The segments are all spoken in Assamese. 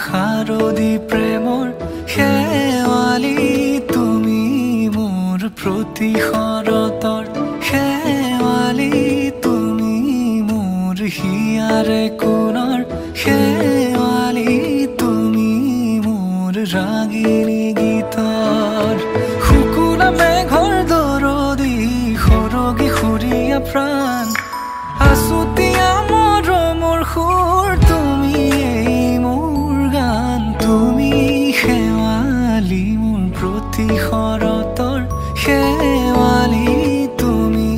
শাৰদী প্ৰেমৰ শেৱালি তুমি মোৰ প্ৰতি শৰতৰ শেৱালি তুমি মোৰ হিয়াৰে কোণৰ শেৱালি তুমি মোৰ ৰাগিনী গীতৰ শুকুলা মেঘৰ দৰদি সৰগী সুৰীয়া প্ৰাণ আছুতীয়া মৰমৰ সুৰ তুমি মোৰ গান তুমি শেৱালি মোৰ প্ৰতি শৰতৰ শেৱালি তুমি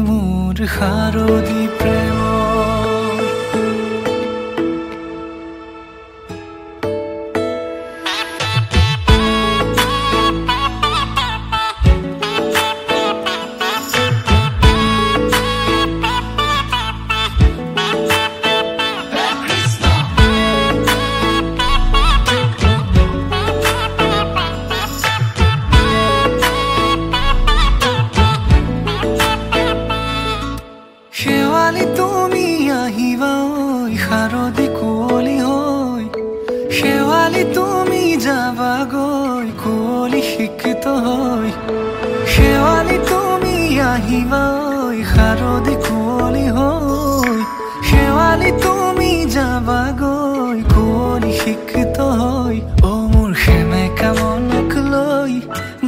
মোৰ শাৰদী প্ৰেমৰ শেৱালি তুমি আহিবা ঐ শাৰদী কুঁৱলী হৈ শেৱালি তুমি যাবাগৈ কুঁৱলী শিক্ষিত হৈ শেৱালি তুমি আহিবা ঐ শাৰদী কুঁৱলী হৈ শেৱালি তুমি যাবাগৈ কুঁৱলী শিক্ষিত হৈ অ মোৰ সেমেকা মনক লৈ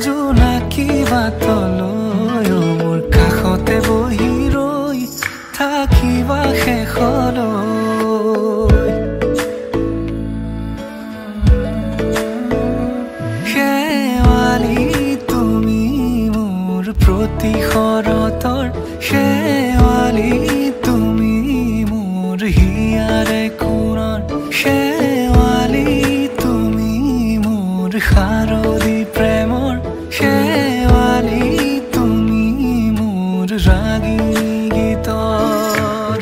জোনাকী বাটলৈ অ মোৰ কাষতে বহি থাকিবা শেষলৈ শেৱালি তুমি মোৰ প্ৰতি শৰতৰ শেৱালি তুমি মোৰ হিয়াৰে কোণৰ শেৱালি তুমি মোৰ শাৰদী প্ৰেমৰ শেৱালি তুমি মোৰ ৰাগিনী গীতৰ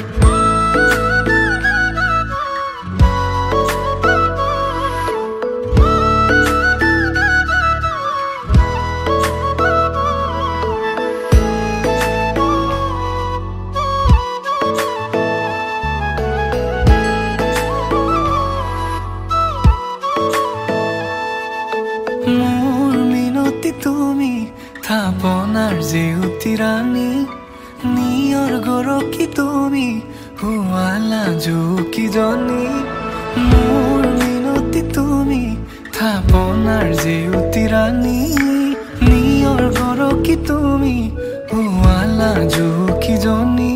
মোৰ মিনতি তুমি থাপনাৰ জেউতি ৰাণী নিয়ৰ গৰকী তুমি হুৱালা জুকিজনী মোৰ মিনতি তুমি থাপনাৰ জেউতি ৰাণী নিয়ৰ গৰকী তুমি হুৱালা জুকিজনী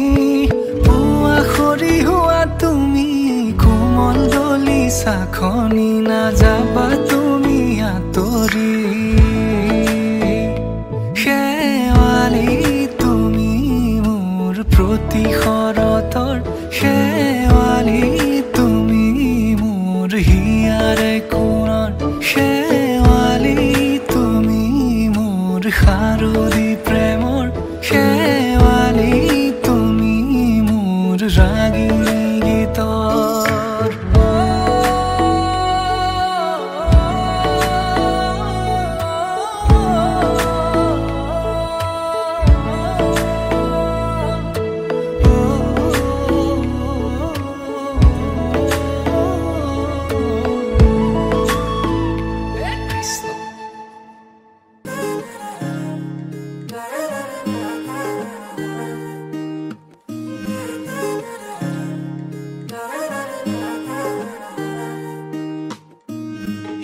পুৱা খৰি হোৱা তুমি কোমল দলি চাখনি নাযাবা তুমি আঁতৰি শেৱালি তুমি মোৰ প্ৰতি শৰতৰ শেৱালি তুমি মোৰ হিয়াৰে কোণৰ শেৱালি তুমি মোৰ শাৰদী প্ৰেমৰ শেৱালি তুমি মোৰ ৰাগিনী গীতৰ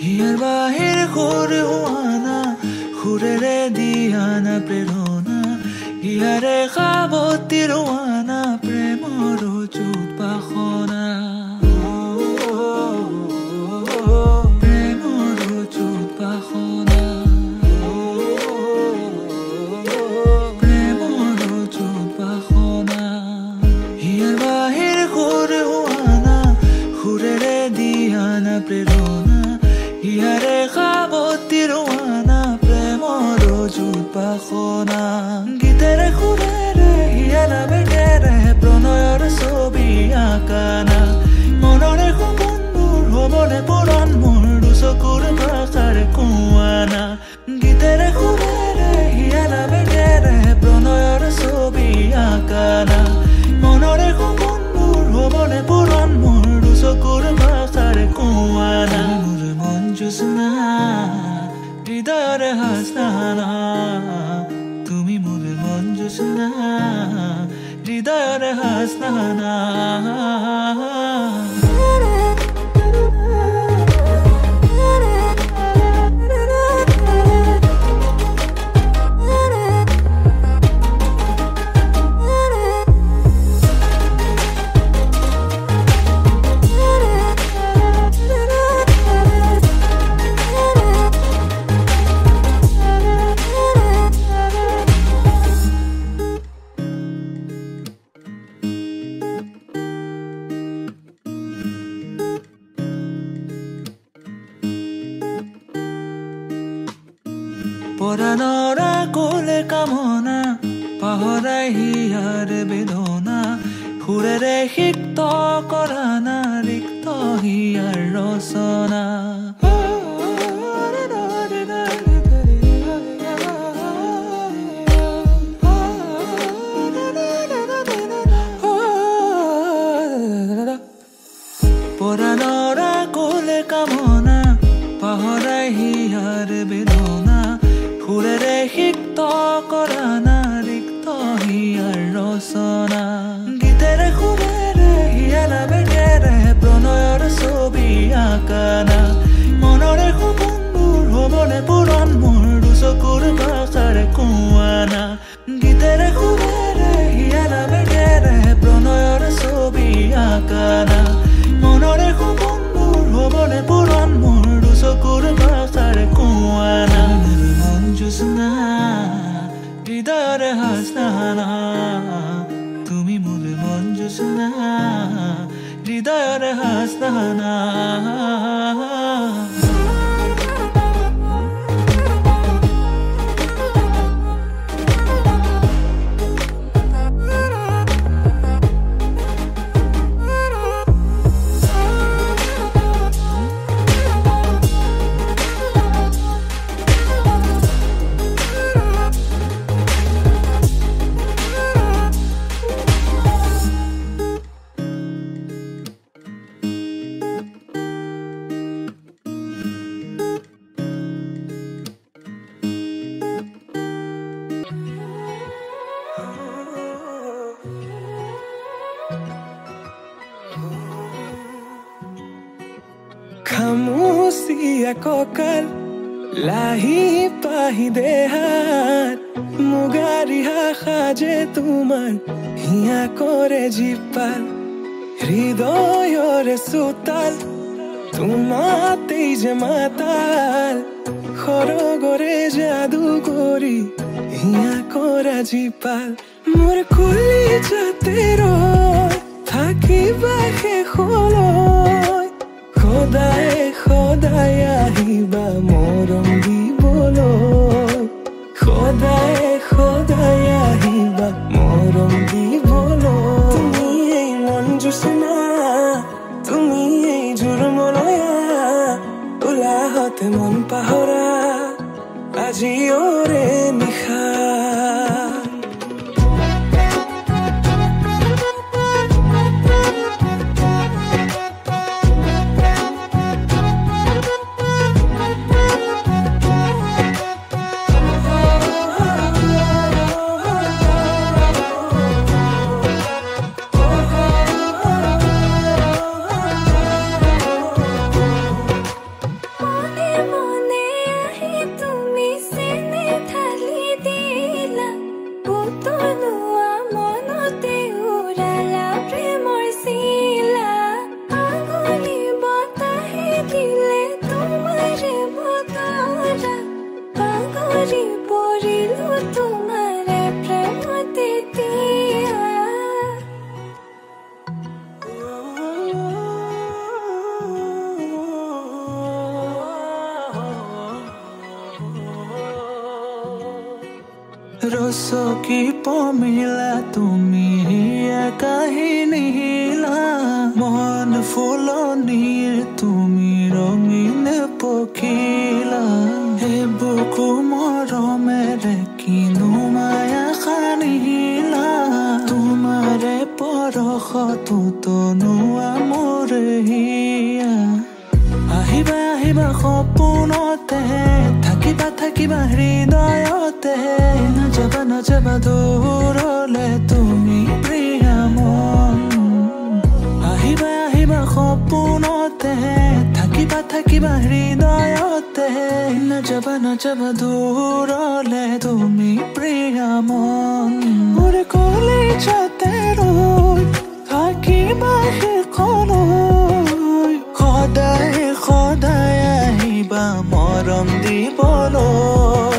হিয়াৰ বাহিৰ সুৰ হোৱানা সুৰেৰে দিয়ানা প্ৰেৰণা হিয়াৰে সাৱতী ৰোৱানা প্ৰেমৰ চুপাসনা প্ৰেমৰ চুপাসনা প্ৰেমৰ চুপাসনা হিয়াৰ বাহিৰ সুৰ হোৱানা সুৰেৰে দিয়ানা প্ৰেৰণা হিয়াৰে সাৱতী ৰোৱানা প্ৰেমৰ চুপাসনা গীতেৰে সুৰেৰে হিয়ালা বেগেৰে প্ৰণয়ৰ ছবি আঁকানা মনৰে সপোনবোৰ হ'বলে পূৰণ মোৰ দুচকুৰ ভাষাৰ কোৱানা গীতেৰে সুৰেৰে হিয়ালা বেগেৰে প্ৰণয়ৰ ছবি আঁকানা মনৰে সপোনবোৰ হ'বলে পূৰণ মোৰ দুচকুৰ ভাষাৰ কোৱানা জোছনা হৃদয়ৰে হাসনা তুমি মোৰ মন জোছনা হৃদয়ৰে হাসনা পৰাণৰা কোলে কামনা পাহৰাই হিয়াৰ বেদনা সুৰেৰে সিক্ত কৰা না ৰিক্ত হিয়াৰ ৰচনা পৰাণৰা কোলে কামনা পাহৰাই হিয়াৰ বেদনা সুৰেৰে সিক্ত কৰা না ৰিক্ত হিয়াৰ ৰচনা গীতেৰে সুৰেৰে হিয়ালা বেগেৰে প্ৰণয়ৰ ছবি আঁকানা মনৰে সপোনবোৰ হ'বনে পূৰণ মোৰ দুচকুৰ ভাষাৰে কোৱানা গীতেৰে সুৰেৰে হিয়ালা বেগেৰে প্ৰণয়ৰ ছবি আঁকানা মনৰে সপোনবোৰ হ'বনে পূৰণ মোৰ দুচকুৰ ভাষাৰে কোৱানা জোছনা হৃদয়ৰে হাসনা তুমি মোৰ মন জোছনা হৃদয়ৰে হাসনা খামুচিয়া কঁকাল লাহি পাহি দেহাত মুগাৰিহা সাজে তোমাৰ হিয়া কৰে জীপাল হৃদয়ৰে চোতাল তোমাতেই যে মাতাল সৰগৰে যাদু কৰি হিয়া কৰা জীপাল মোৰ কলিজাতে ৰৈ থাকিবা শেষলৈ সদায় সদায় আহিবা মৰম দিবলৈ সদায় সদায় আহিবা মৰম দিবলৈ তুমি এই মন জোছনা তুমি এই জোৰমলয়া উলাহতে মন পাহৰা আজি ওৰে নিশা ৰসকি পমিলা তুমি হিয়া কাহিনী হিলা মন ফুলনিৰ তুমি ৰঙীন পখিলা হে বুকু মৰমেৰে কিনো মায়া খানিলা তোমাৰে পৰশতো তনুৱা মোৰ হিয়া আহিবা আহিবা আহিবা সপোনতে থাকিবা থাকিবা হৃদয়তে নাযাবা দূৰলে তুমি প্ৰিয়া মন আহিবা সপোনতে থাকিবা থাকিবা হৃদয়তে নাযাবা দূৰলে তুমি প্ৰিয়া মন মোৰ কলিজাতে ৰৈ থাকিবা শেষলৈ সদায় আহিবা মৰম দিবলৈ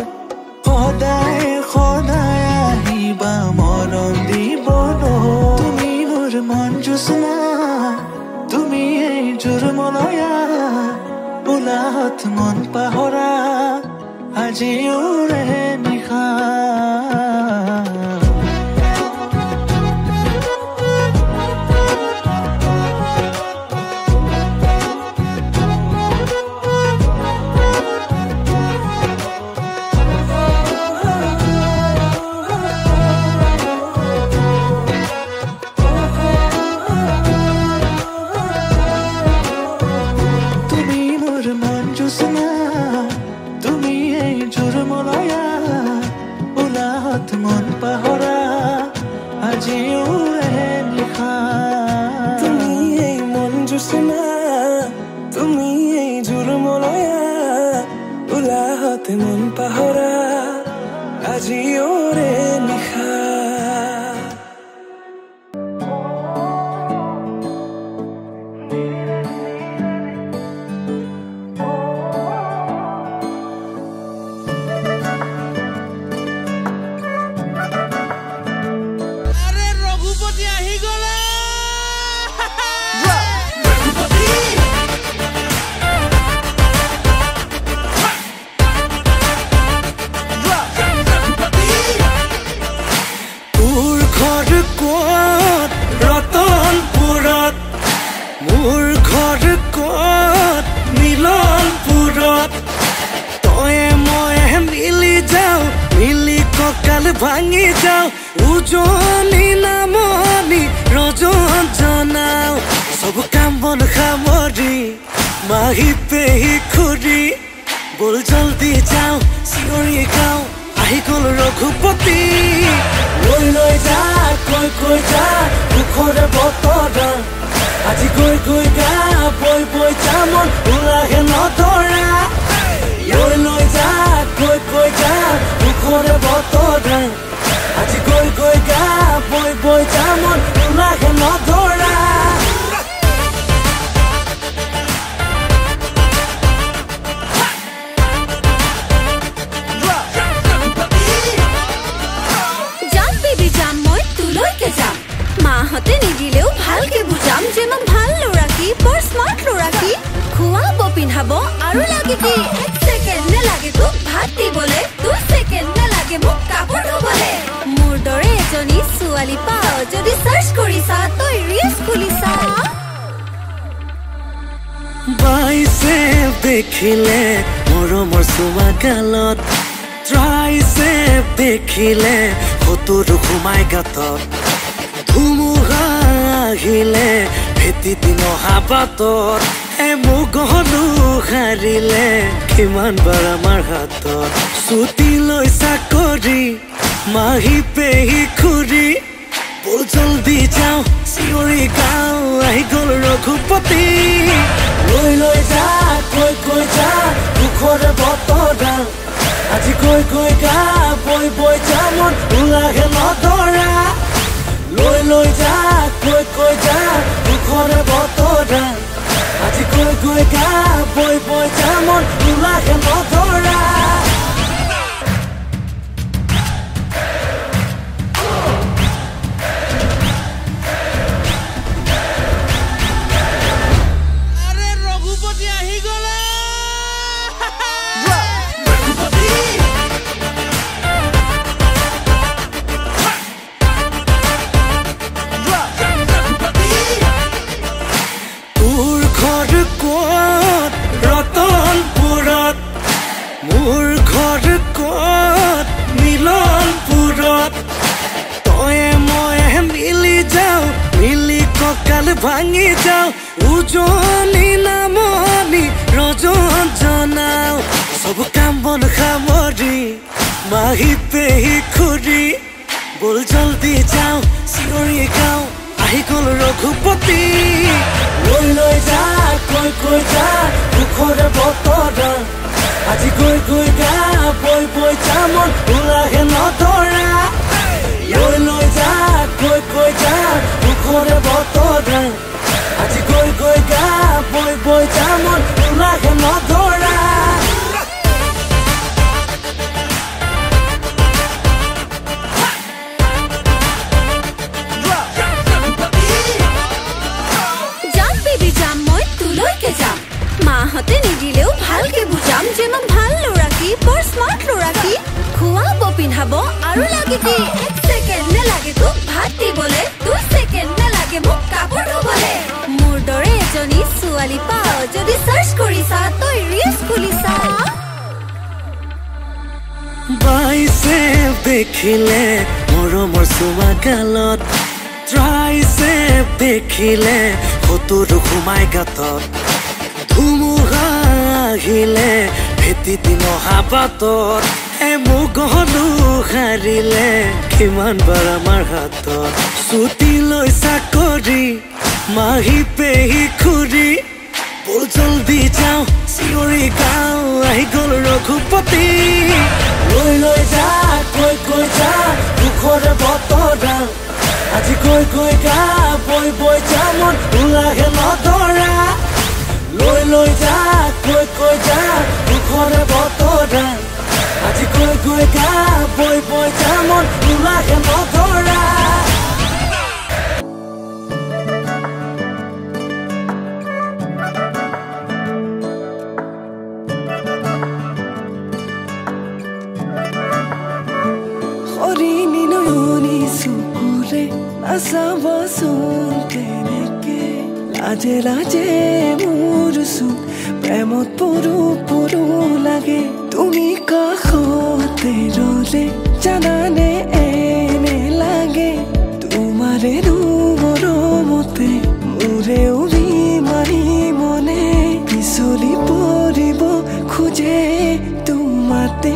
সদায় আহিবা মৰম দিবলৈ তুমি মোৰ মন জোছনা তুমি এই জোৰমলয়া উলাহত মন পাহৰা আজিও ৰে নিশা মন পাহৰা আজিও ৰে নিশা তুমি এই মন জোছনা তুমি এই জোৰমলয়া উলাহত মন পাহৰা আজিও ৰে নিশা মোৰ ঘৰ ক'ত মিলনপুৰত তয়ে ময়ে মিলি যাওঁ মিলি কঁকাল ভাঙি যাওঁ উজনি নামনি ৰজন জনাওঁ চব কাম বন সামৰি মাহী পেহী খুৰী বল জলদি যাওঁ চিঞৰি গাওঁ আহি গ'ল ৰঘুপতি লৈ যা কৈ যা দুখৰে বতৰা আজি গৈ গা বৈ যা মন ওলাহে নধৰা লৈ যা কৈ যা দুখৰে বতৰা আজি গৈ গা বৈ যা মন ওলাহে নধৰা যাম বেবি যাম মই তোলৈকে যাম মাহঁতে নিদিলেও ভালকে বুজাম যে মই ভাল ল'ৰা কি বৰ স্মাৰ্ট ল'ৰা কি খুৱাব পিন্ধাব আৰু লাগে কি 1 ছেকেণ্ড নেলাগে তোক ভাত দিবলে 2 ছেকেণ্ড নেলাগে মোক কাপোৰ ধুবলে মোৰ দৰে এজনী ছোৱালী পাওঁ যদি সাৰ্চ কৰিছা তই ৰিলছ খুলিছা বাইছে দেখিলে মৰমৰ চুমা গালত ট্ৰাইছে দেখিলে ফটোটো সোমাই গাতত ধুমুহা আহিলে ভেটি দিন হাবাতত মুগলো হাৰিলে কিমান বাৰ আমাৰ হাতত ছুটি লৈ চাকৰি মাহী পেহী খুৰী বল জলদি যাওঁ চিঞৰি গাওঁ আহি গ'ল ৰঘুপতি লৈ যা কৈ যা দুখৰে বতৰা আজি গৈ গা বৈ যা মন ওলাহে নধৰা লৈ যা কৈ যা দুখৰে বতৰা আজি গৈ গা বৈ যা মন ওলাহে নধৰা মোৰ ঘৰ ক'ত মিলনপুৰত তয়ে ময়ে মিলি যাওঁ মিলি কঁকাল ভাঙি যাওঁ উজনি নামনি টোপনি ৰজন জনাও সব কাম বন সামৰি মাহি পেহি খুৰি বল জলদি যাও চিঞৰি গাও আহি গল ৰঘুপতি লৈ লৈ যা কৈ যা দুখৰে বতৰা আজি গৈ গা বৈ যা মন ওলাহে নধৰা লৈ লৈ যা কৈ যা দুখৰে বতৰা আজি গৈ গা বৈ যা মন ওলাহে নধৰা মাহতে নিদিলেও ভালকে বুজাম যে মই ভাল লৰাকি বৰ স্মাৰ্ট লৰাকি খুৱাব পিন্ধাব আৰু লাগে কি 1 সেকেন্ড নালাগে তোক ভাত দিবলে 2 সেকেন্ড নালাগে মোক কাপোৰ ধুবলে মোৰ দৰে এজনী ছোৱালী পাও যদি সাৰ্চ কৰিছা তই ৰিলছ খুলিছা বাইছে দেখিলে মৰমৰ চুমা গালত ট্ৰাইছে দেখিলে ফটোৰ সোমাই গাতত ধুমুহা আহিলে ভেটি দিন হাবাতত মুগহনো হাৰিলে কিমান বাৰ আমাৰ হাতত ছুটি লৈ চাকৰি মাহি পেহি খুৰি বল জলদি যাওঁ চিঞৰি গাওঁ আহি গল ৰঘুপতি লৈ লৈ যা কৈ যা দুখৰে বতৰা আজি গৈ গা বৈ যা মন ওলাহে নধৰা লৈ লৈ যা কৈ যা দুখৰে বতৰা আজি গৈ গা বৈ যা মন ওলাহে নধৰা হৰিণী নয়নী চকুৰে নাচাবচোন তেনেকে লাজে লাজে মোৰ চুক প্ৰেমত পৰো লাগে তুমি কাষতে ৰলে জানানে এনে লাগে তোমাৰে মৰমতে মোৰে উৰি মাৰি মনে পিছলি পৰিব খোজে তোমাতে